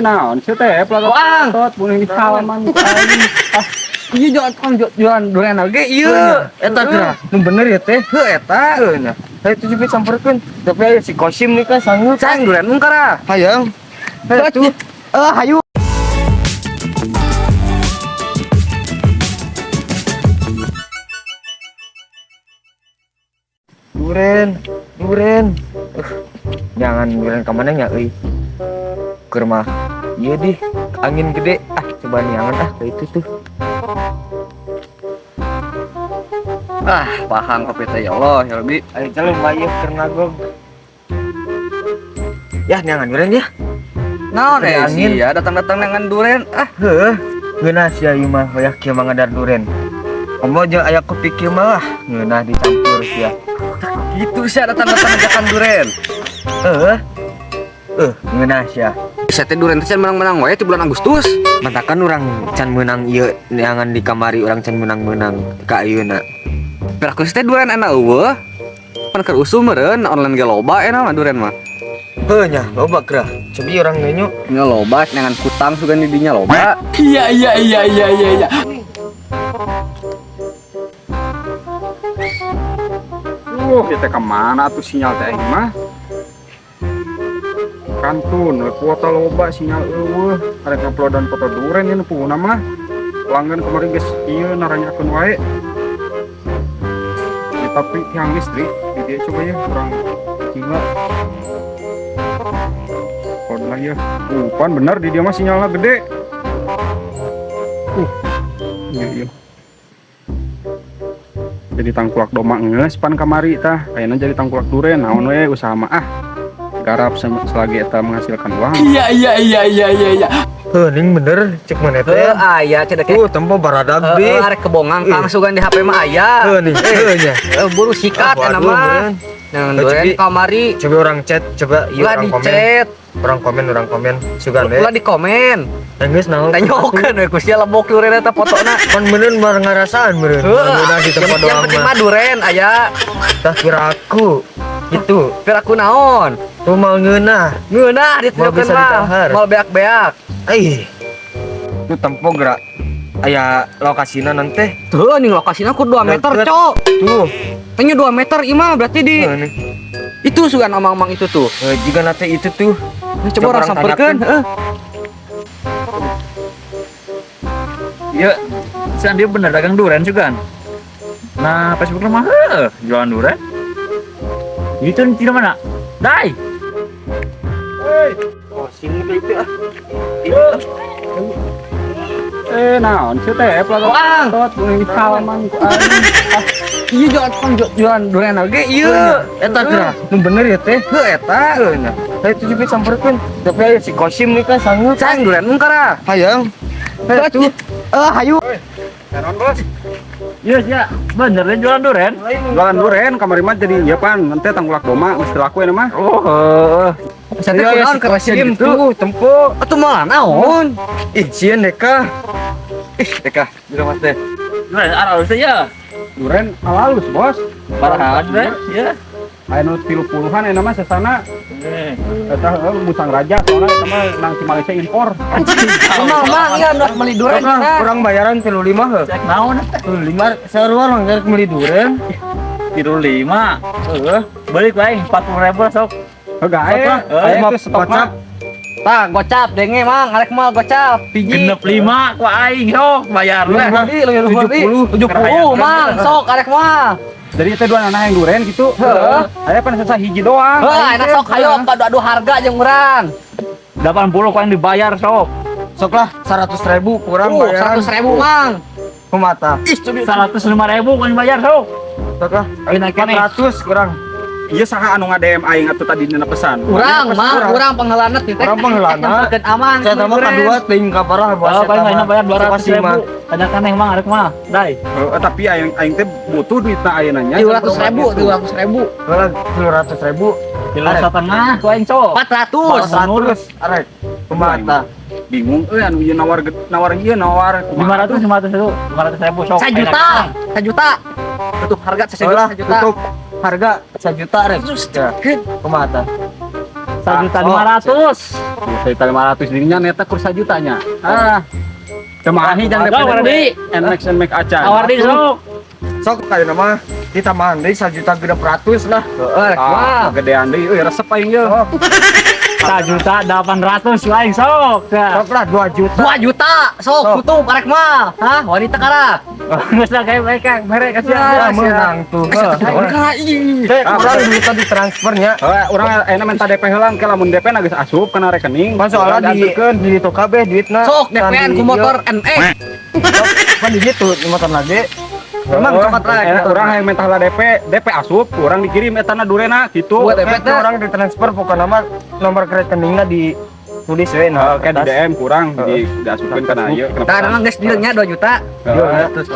Naon sih teh pelatot bunuh di halaman Iya jualan durian lagi iya eta geura nu bener ya teh heuh eta nya saya tuh cepet samperkeun tapi aya si Kosim nih kan sanggup sang durian mungkara hayang tuh hayu duren jangan duren kemana nya euy keur mah ieu di angin gede coba niangan ke itu tuh pahang kopi teh ya Allah ya Rabbi ayo jalan layeh keur ngagog ya niangan duren ya naon angin sih ya datang-datang dengan durian heuh geuna sia ieu mah hoyak kieu mah ngadar duren omo jeung aya kopi kieu mah ngeunah dicampur sia gitu sih datang-datang ajakan durian ngeunah sia saya teh durian teh can menang-menang wae di bulan Agustus mantakan urang can meunang ieu neangan di kamari urang can meunang-meunang ka ayeuna peraku teh durian enak eueuh pan keur usul meureun online ge loba enak mah durian mah heuh nya loba gerah cobi urang ngeunyu nya loba dengan kutang sugan di dinya loba Iya. kita kemana tuh sinyal teh ini mah kantun kuota loba sinyal eueuh arek nguploadan foto duren ini puguhna mah pelanggan kemarin geus ieu naranyakeun wae ya, tapi tiang listrik di dia coba ya kurang gila kodna ya pan bener di dia mah sinyalnya gede iya jadi tangkulak doma ngeus pan kamari tah kayaknya jadi tangkulak duren naon we usaha mah garap selagi eta menghasilkan uang Iya. heuh ning bener cek mana teh aya cenah tempo baradag di arek kebongang kang sugan di HP mah aya heuh nih heuh nya buru sikat eta mah nang durian kamari coba orang chat coba ieu ulah orang di komen chat orang komen sugan we ulah di komen geus naon tanyakeun we ku sia lebok durian eta fotona pan meureun mah ngarasaan meureun udah di tempat yang doang penting mah mah durian aya tah kira aku gitu piraku naon tuh mal ngeunah ditunjukkeun bisa mah ditahar. mal beak-beak itu tempo gerak aya lokasina nanti tuh nih lokasinya ku 2 meter deket. cok tuh tanya 2 meter ima berarti di nih itu sugan omang-omang itu tuh jika nanti itu tuh coba orang samperkeun Iya. San dia bener dagang durian juga kan. Nah, Facebook mah jualan durian. Itu di mana? Dai. oh sini itu Naon sih teh pelatot bunuh di halaman iya jualan durian lagi iya eta geura nu bener ya teh heuh eta nya saya tuh cepet samperkeun tapi aya si Kosim nih kan sanggup sang durian mungkara hayang tuh hayu naon bos iya bener deh jualan durian. jualan duren kamari mah jadi ieu pan nanti tangkulak doma mesti laku mah saya teh naon ke Kosim tuh tempo atuh malah naon sieun deka deka jero mas teh Durian arah saja. duren halus bos Parahan deh. Iya. aya nu 30-an eta mah sasana eta musang raja soalnya eta mah nang si Malaysia impor Mang iya nu beli durian kurang bayaran 35 heuh Cek naon? 35 sarua orang garek meuli duren Kilo 5. Balik lain 40.000 sok. heuh aya aya mah gocap tah gocap denge mang arek mal gocap biji Genep 5 ku aing sok bayar lah. 70 mang sok arek mah jadi itu dua anak yang duren gitu aya pan sasa hiji doang enak sok hayo adu harga jeung urang 80 ku yang dibayar sok. sok lah 100.000 kurang bayaran 100.000 mang kumata 105.000 ku yang dibayar sok. sok lah Ayo naik kene. 400 kurang iya saha anu ngadem aing atuh tadi dina pesan urang mah urang pengheulana teh urang pengheulana nyamperkeun aman saya tambah kadua teuing ka parah Oh, paling lainnya bayar 200.000. Ada kan emang arek mah. Dai. tapi aing teh butuh duitna ayeuna nya 200.000 200.000 Kilo setengah ku aing sok. 400 400 arek kumata bingung anu ieu nawar 500 500.000 sok. 1 juta tutup harga 1 juta tutup harga 1 juta rek ya kumata 1.500.000. 1.500.000 dirinya neta kur 1 jutanya. Kemahi jangan Ada, Wardi. NMAX acan. Awardi sok. Sok kali nama kita mandi 1.600.000 lah. Heeh, Wah, gedean deui euy resep aing ye. 1.800.000 lain sok. Sok lah 2 juta. 2 juta sok tutup arek mah. Hah, wanita kara. Geus lah kayak mereka, mereka Ya, menang tuh. Orang duitnya ditransfernya. Urang enak minta DP heulang ke lamun DP na geus asup kana rekening. Masalah di itu kabeh duitna. Sok DP-an ku motor NX. Kan di gitu di motor lagi. Memang tempat rek. Urang hayang minta heula DP asup, urang dikirim etana durena gitu. Buat DP teh. Orang ditransfer pokoknya nama nomor rekeningnya di tulis we Nah, kayak di DM kurang diasupkeun kana ieu. Tah memang geus dealnya 2 juta.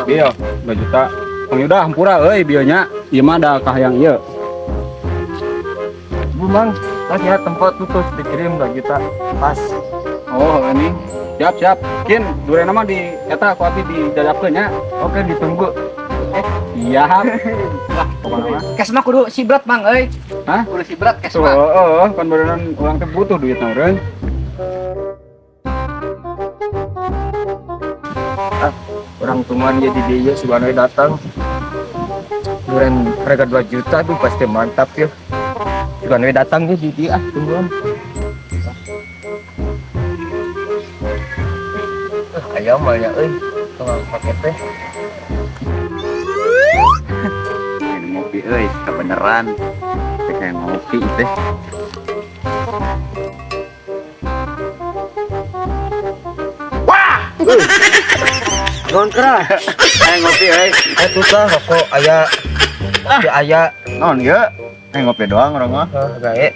Bio 2 juta. Pang udah hampura euy bionya. Ieu mah da kahayang ieu. Bumang, kasih tempat tutus dikirim 2 juta. Pas. Oh, ini. Siap. Kin durena mah di eta ku abdi dijajabkeun nya. Oke, ditunggu. Siap. Lah, pokona mah. Kes mah kudu sibrat mang euy. Hah? Kudu sibrat kes Tuh, mah. kan beneran urang teh butuh duit na urang. Orang tuman ya di dia subhanallah datang. Duren harga 2 juta tuh pasti mantap ya. Subhanallah datang ya di dia tungguan. Ayam mah ya euy. Tukang paket teh. Ngopi euy, kebeneran. Kayak ngopi teh. Non kera. Kayak ngopi euy. Itu tah rokok aya. Aya Naon ieu? Kayak ngopi doang urang mah. gae.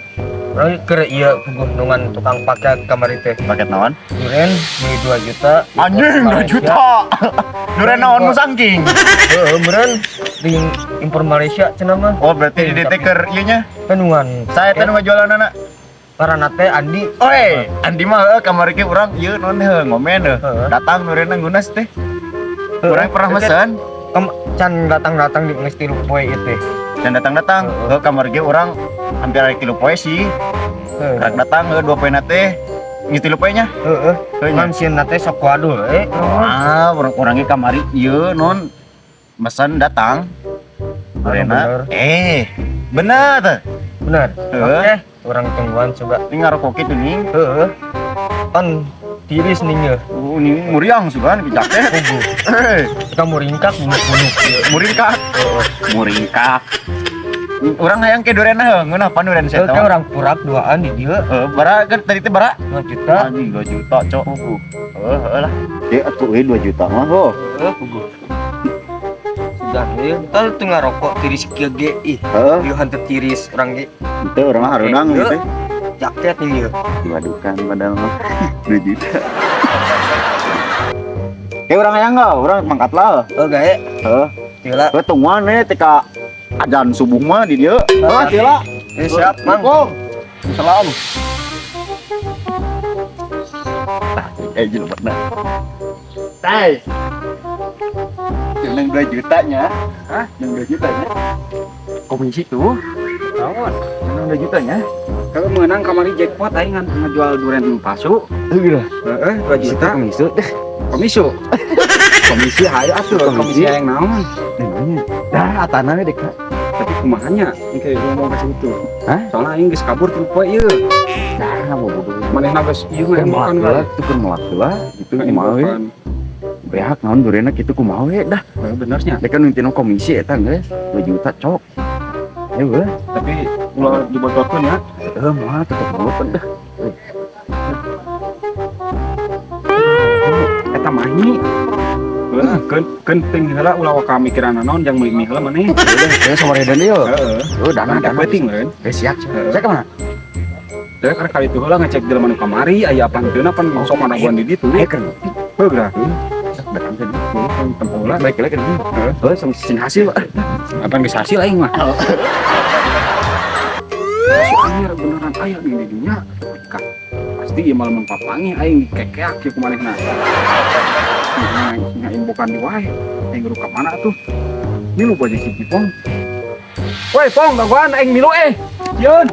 Orang keur ieu gunungan tukang paket kamari teh. Paket naon? Duren di 2 juta. Anjing 2 juta. Duren naon mu sangking? Heeh, meureun di impor Malaysia cenah mah. Oh, berarti di DT keur ieu nya. Kanungan. Saya teh nu ngajualan anak. Karena teh Andi. Oi, Andi mah kamari ge urang ieu naon teh ngomen deh. Datang nurena ngunas teh. Urang pernah mesen. Can datang-datang di geus 3 poe ieu teh. Dan datang-datang ke kamar ge urang hampir ada kilo poe sih. Rek datang ke 2 poe teh. Ngi 3 poe nya. Heeh. Kan sieun teh sok waduh Ah, urang ge kamari ieu non mesen datang. Nurena. Bener teh. Bener. Heeh. Oke, orang tungguan coba. Ini ngarokok kitu nih. Heeh. Kan tiris nih ya. Ini muriang sugan di jaket. Kubu. Kita mau ringkak bunuk-bunuk. Muringkak. Muringkak. Urang hayang ke durena ngeunah pan duren Itu seto. orang purak duaan di dia. Bara kan tadi teh bara 2 juta. anjing 2 juta cok. Heeh lah. Dia atuh 2 juta mah ho. Sudah ya. Kita tengah rokok tiris kieu ge. Ih, Heeh. ieu hanteu tiris urang ge. Itu urang harudang Ieu gitu. jaket nih ya. Waduh kan padahal mah 2 juta. Urang hayang enggak? Urang mangkat lah. Oh gae. Heeh. Tila. Tungguan teka ajan subuh mah di dieu. Heeh, tila. Siap, Mang. Salam. Jil bener. Teh. Yang 2 jutanya. Hah? Yang 2 jutanya. Komisi tuh. Naon? Yang 2 jutanya. Kalau menang kamari jackpot aing ngejual duren palsu. Heeh. 2 juta. komisi deh. Komisu. Komisi hayu atuh Komisi yang naon? Namanya. Dah atana we dek. Tapi kumahanya kayak ngomong ke situ. Hah? Soalnya aing geus kabur ti poe ieu. Dah mau bodoh. Manehna geus ieu mah makan lah. Itu keur melak heula. Itu kumaha we? Beak naon durena kitu kumaha we dah. Benernya. Dek kan nintino komisi eta geus 2 juta cok. Ayo we. Tapi ulah dibotokeun ya. Moal tetep boten dah. Eta mahi. Heeh, keun heula ulah waka mikiran naon jang meuli heula maneh. Udah, sabaredan ieu. Heeh. Oh, dana penting meureun. Siap. Saya kemana? Teh karena kali itu heula ngecek jelema nu kamari aya panteuna pan sok manabuan di ditu. Ayo kan. Heuh, Datang tadi. tempo heula. Baik lagi kan. Oh, sama sin hasil. Apa geus hasil aing mah. Si anyar beneran aya di dinya. Pasti ieu malah mempapangi aing dikekeak kieu kumanehna. Aing bukan di wae. Aing geus ka mana tuh? Milu aja si Pong. Woi, Pong, gangguan aing milu Yon.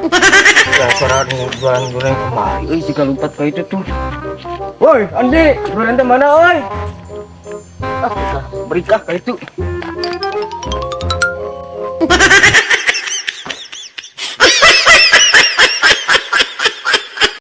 Dasar jualan durian kemari. Jika lompat ke itu tuh. Woi, Andi, durian mana, oi? Ah, berikah ke itu.